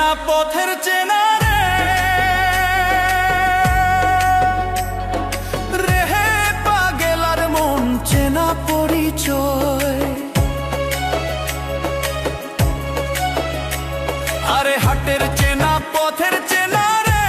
চেনা পথের চেনা রে, রেহে পাগেলার মন চেনা পরিচয়। আরে হাটের চেনা পথের চেনা রে,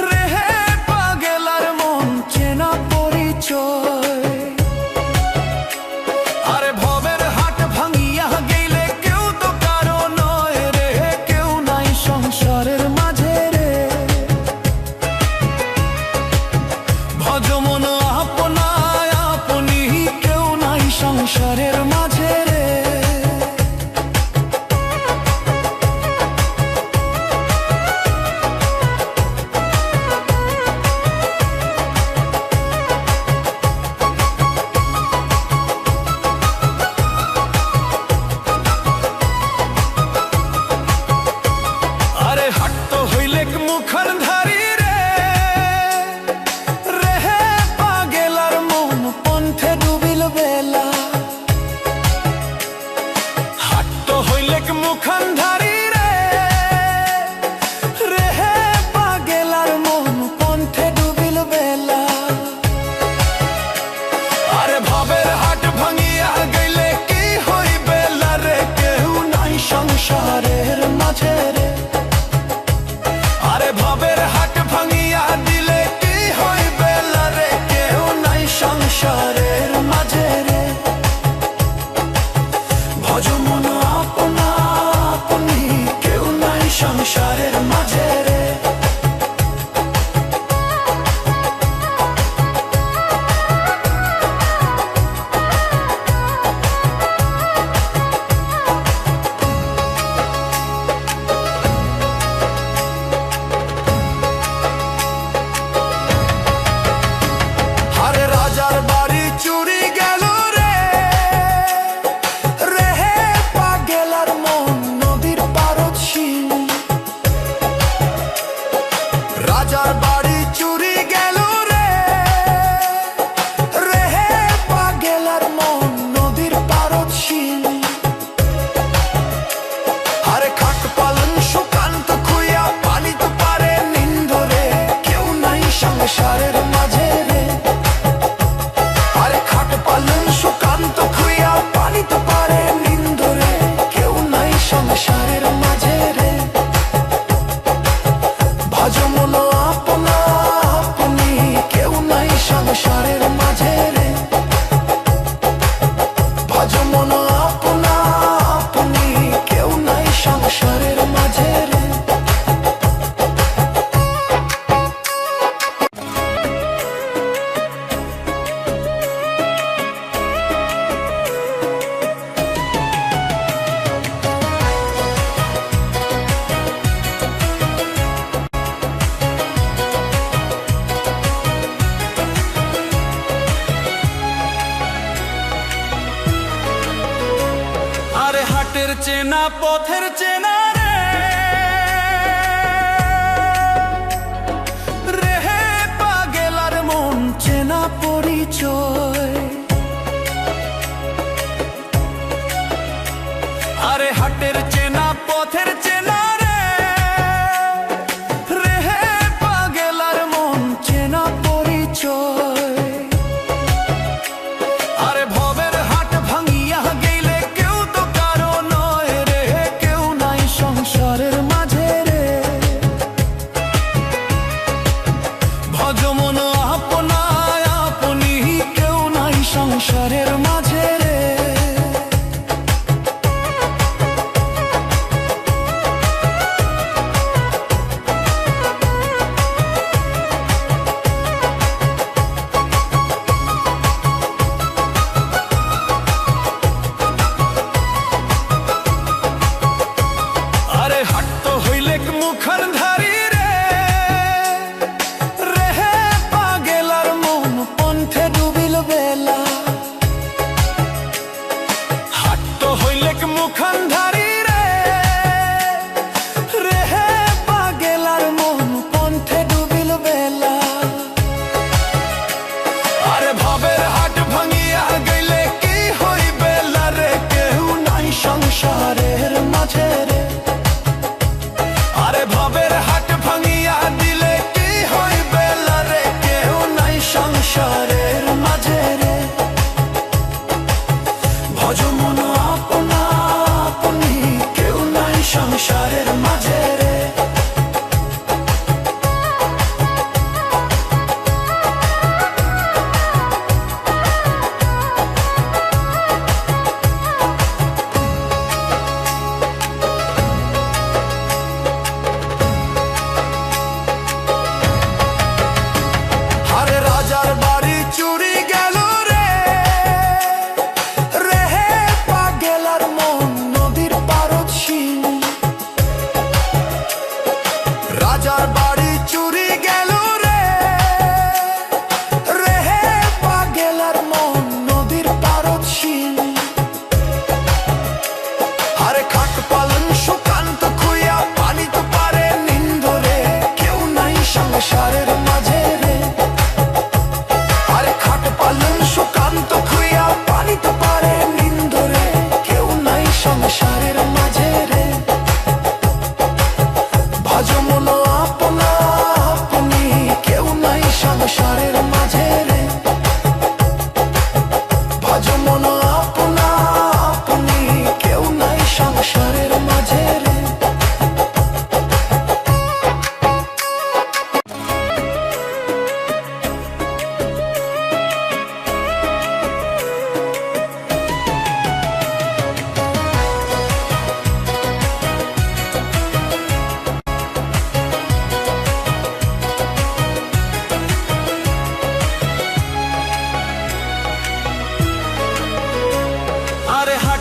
রেহে পাগেলার মন চেনা পরিচয়। আরে ভবের হাট ভাঙিয়া গেলে কেউ তো কারো নয় রে, কেউ নাই সংসারের মাঝে রে। ভজমন আপনায় আপনি, কেউ নাই সংসারের মাঝে রে। সংসারের মাঝে রে, আরে ভবের হাট ভাঙিয়া দিলে কি হইবে রে, কেউ নাই সংসারের মাঝে রে। ভজমন আপনা আপনি, কেউ নাই সংসারের মাঝে রে। রাজার বাড়ি চুরি গেল রে, রেহে পাগেলার মন নদীর পারদ শিল। আরে খাট পালন সুকান্ত খুইয়া পানি তো পারে নিন্দ রে, কেউ নাই সংসারের মাঝে রে। আরে খাট পালন সুকান্ত খুইয়া পানি তো পারে নিন্দ রে, কেউ নাই সংসারের মাঝে রে। ভজমন আপনা আপনি, কেউ নাই সংসারের মাঝে রে। ভজমন আপনা আপনি, কেউ নাই সংসারের মাঝে রে। আরে হাটের চেনা পথের চেনা রে, রেহে পাগেলার মন চেনা পরিচয়। আরে হাটের চেনা পথের চেনা রে, রেহে পাগেলার মন চেনা পরিচয়। আরে ভবের হাট ভাঙিয়া গেলে কেউ তো কারো নয় রে, কেউ নাই সংসারের মাঝে রে। ভজমন আপনায় আপনি, কেউ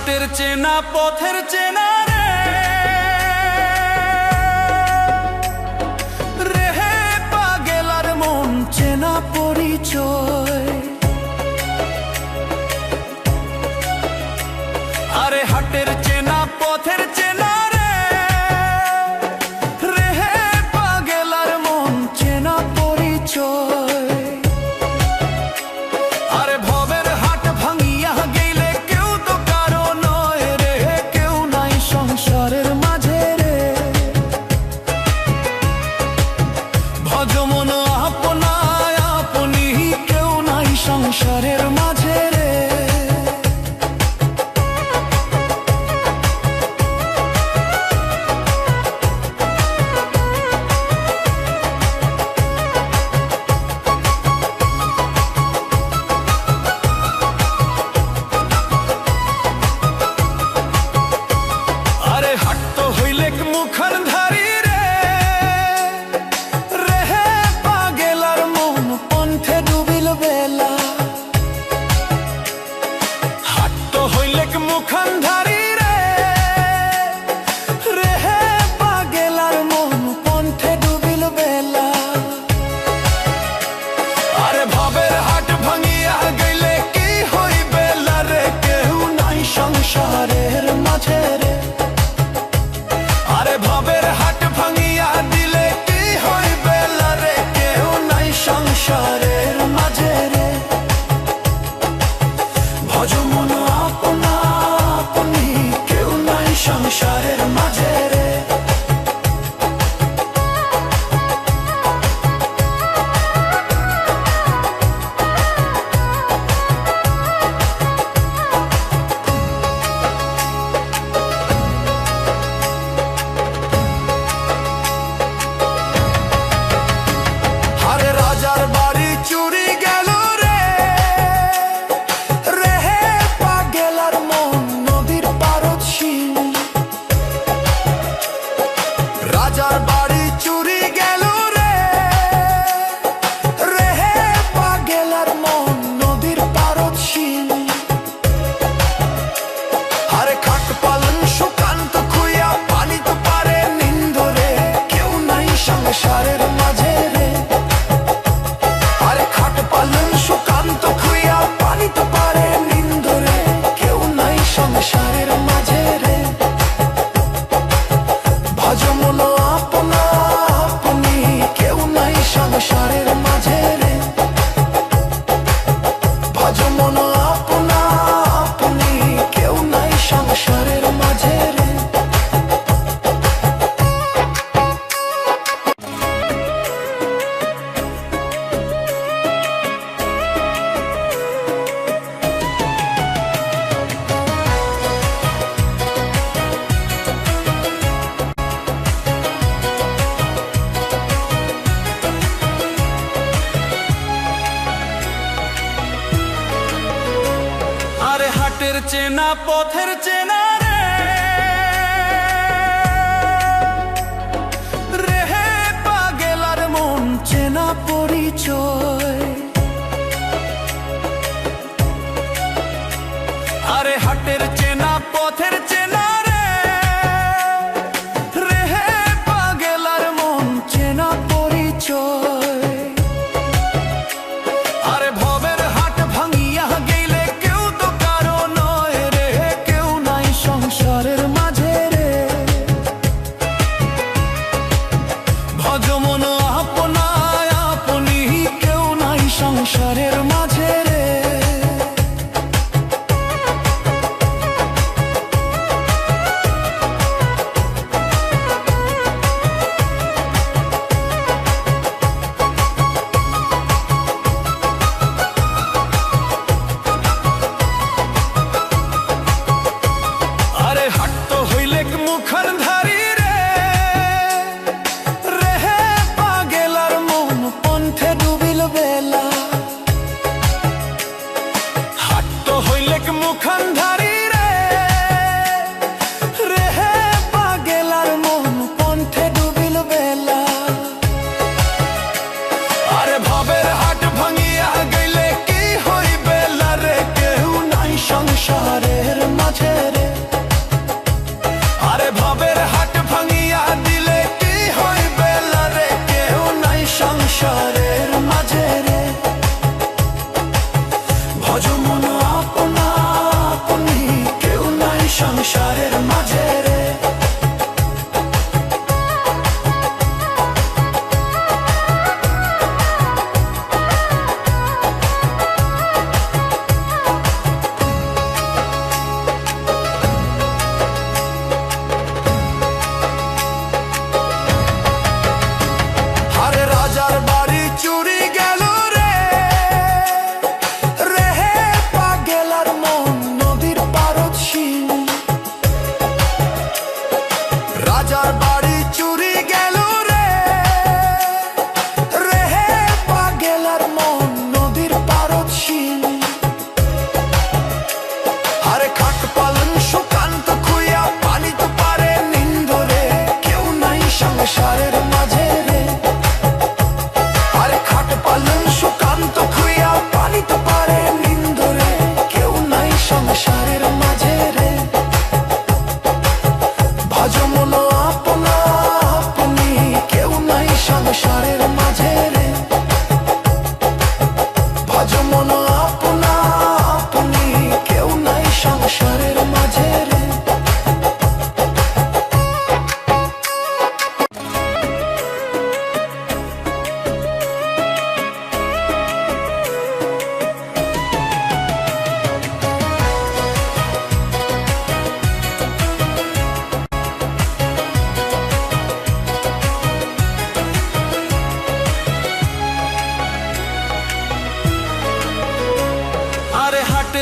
হাটের চেনা পথের চেনা রে পাগেলার মন চেনা পরিচয়। আরে হাটের চেনা পথের চেনা রে পাগেলার মন চেনা পরিচয়। আরে ভবের হাট ভাঙিয়া গেলে কেউ তো কারো নয় রে, কেউ নাই সংসারের মাঝে রে। ভজ মন আপনায় আপনি, কেউ নাই সংসারের মাঝে রে। সংসারের মাঝে রে, আরে ভবের হাট ভাঙিয়া দিলে কি হইবে রে, কেউ নাই সংসারের মাঝে রে। ভজ মন আপনা আপনি, কেউ নাই সংসারের মাঝে রে। রাজার বাড়ি চুরি গেল রে, রে পাগেলার মন নদীর পারদ শিল। আরে খাট পালন সুকান্ত খুইয়া পানি তো পারে নিন্দরে, কেউ নাই সংসারের মাঝে রে। আরে খাট পালন সুকান্ত খুইয়া পানি তো পারে নিন্দরে, কেউ নাই সংসারের মাঝে রে। ভজ মন আপনা আপনি, কেউ নাই সংসারের মাঝে রে। ভজ মন আপনা আপনি, কেউ নাই সংসারের মাঝে রে। হাটের চেনা পথের চেনা রে পাগেলার মন চেনা পরিচয়। আরে হাটের চেনা পথের চেনা রে পাগেলার মন চেনা পরিচয়। আরে ভবের হাট ভাঙিয়া গেলে কেউ তো কারো নয় রে, কেউ নাই সংসারের মাঝে রে। ভজ মন আপনায় আপনি, কেউ নাই সংসারের মাঝে রে।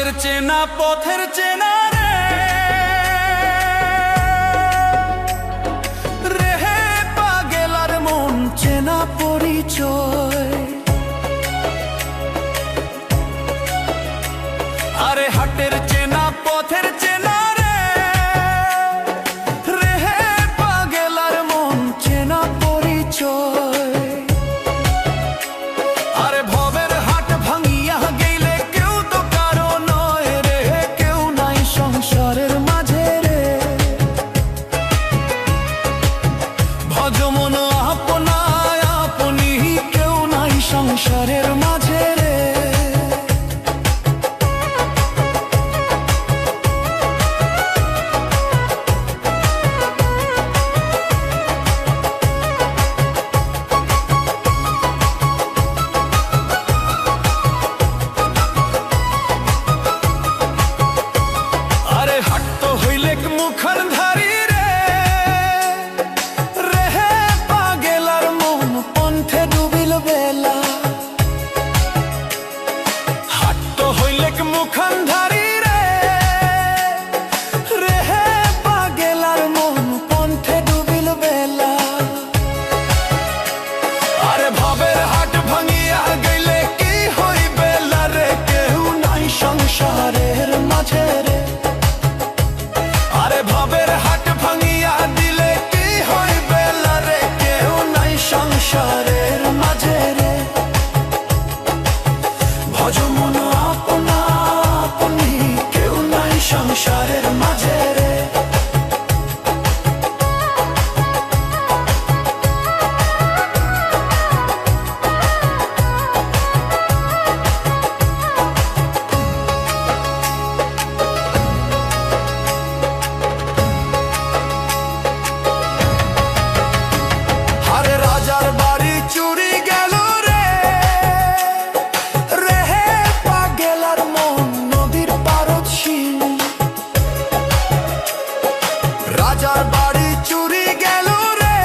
হাটের চেনা পথের চেনা রে হে পাগেলার মন চেনা পরিচয়। আরে হাটের চেনা পথের চেনা রে হে পাগেলার মন চেনা পরিচয়। আরে ভবের হাট ভাঙিয়া গেলে কেউ তো কারো নয় রে, কেউ নাই সংসারের মাঝে রে। ভজ মন আপনায় আপনি, কেউ নাই সংসারের মাঝে রে। মুখর ধারি রে রে হে পাগেলার মন পন্থে ডুবিল বেলা। হাট তো হইলে মুখর ধারি রে রে হে পাগেলার মন পন্থে ডুবিল বেলা। আরে ভবের হাট ভাঙিয়া গেলে কি হইবে রে, কেউ নাই সংসারের মাঝে রে। ভবের হাট ভাঙিয়া দিলে কি হইবে রে, কেউ নাই সংসারের মাঝে রে। ভজ মন আপনা আপনি, কেউ নাই সংসারের মাঝে রে। রাজার বাড়ি চুরি গেল রে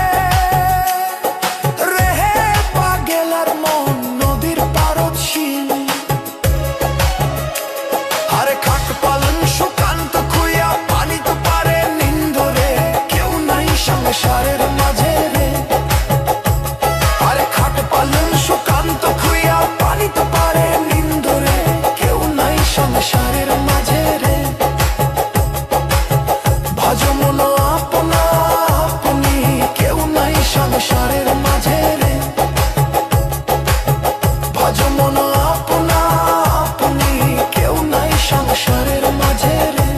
রে হে পাগেলার মন নদীর পারদ শিল। আরে খাট পালন সুকান্ত খুইয়া পানি তো পারে নিন্দ রে, কেউ নাই সংসারের মাঝে রে। আরে খাট পালন সুকান্ত খুইয়া পানি তো পারে নিন্দ রে, কেউ নাই সংসারের মাঝে রে। ভজ মন আপনা আপনি, কেউ নাই সংসারের মাঝে রে। ভজ মন আপনা আপনি, কেউ নাই সংসারের মাঝে রে।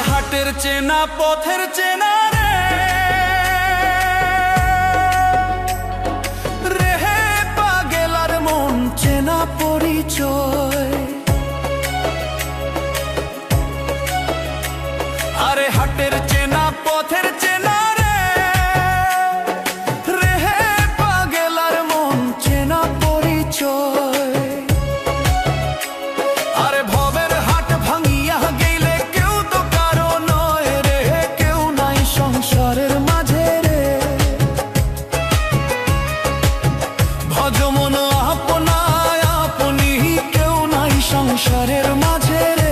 হাটের চেনা পথের চেনা রে হে পাগেলার মন চেনা পরিচয়। আরে হাটের চেনা পথের চেনা রে হে পাগেলার মন চেনা পরিচয়। আরে ভবের হাট ভাঙিয়া গেলে কেউ তো কারো নয় রে, কেউ নাই সংসারের মাঝে রে। ভজ মন আপনায় আপনি, কেউ নাই সংসারের মাঝে রে।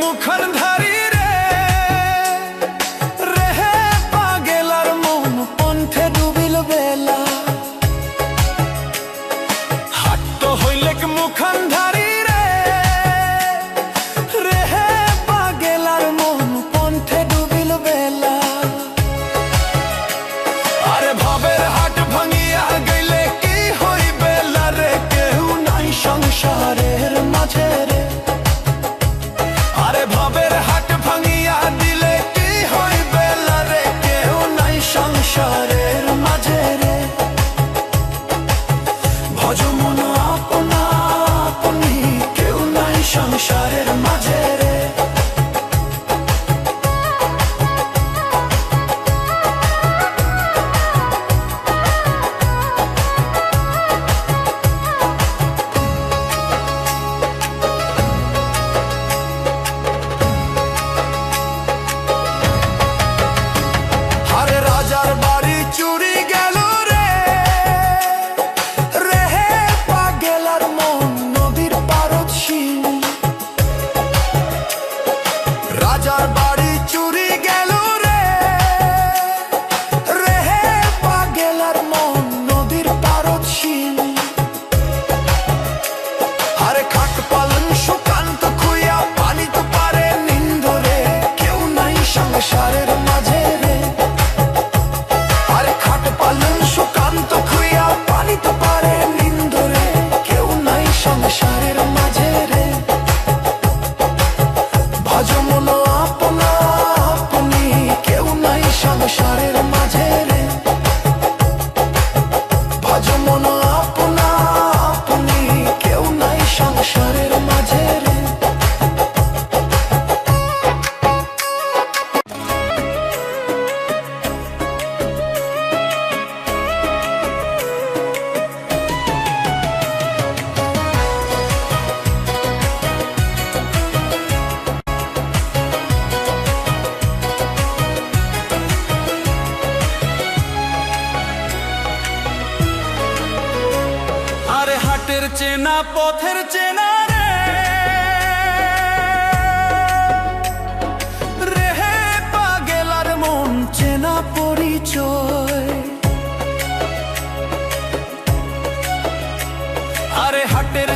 মুখর ধারি রে রে হে পাগেলার মন পন্থে ডুবিল বেলা। হাট তো হইলে মুখর ধারি রে রে হে পাগেলার মন পন্থে ডুবিল বেলা। আরে ভবের হাট ভাঙিয়া গেলে কি হইবে রে, কেউ নাই সংসারের মাঝে রে। চেনা পথের চেনা রে পাগেলার মন চেনা পরিচয়। আরে হাটের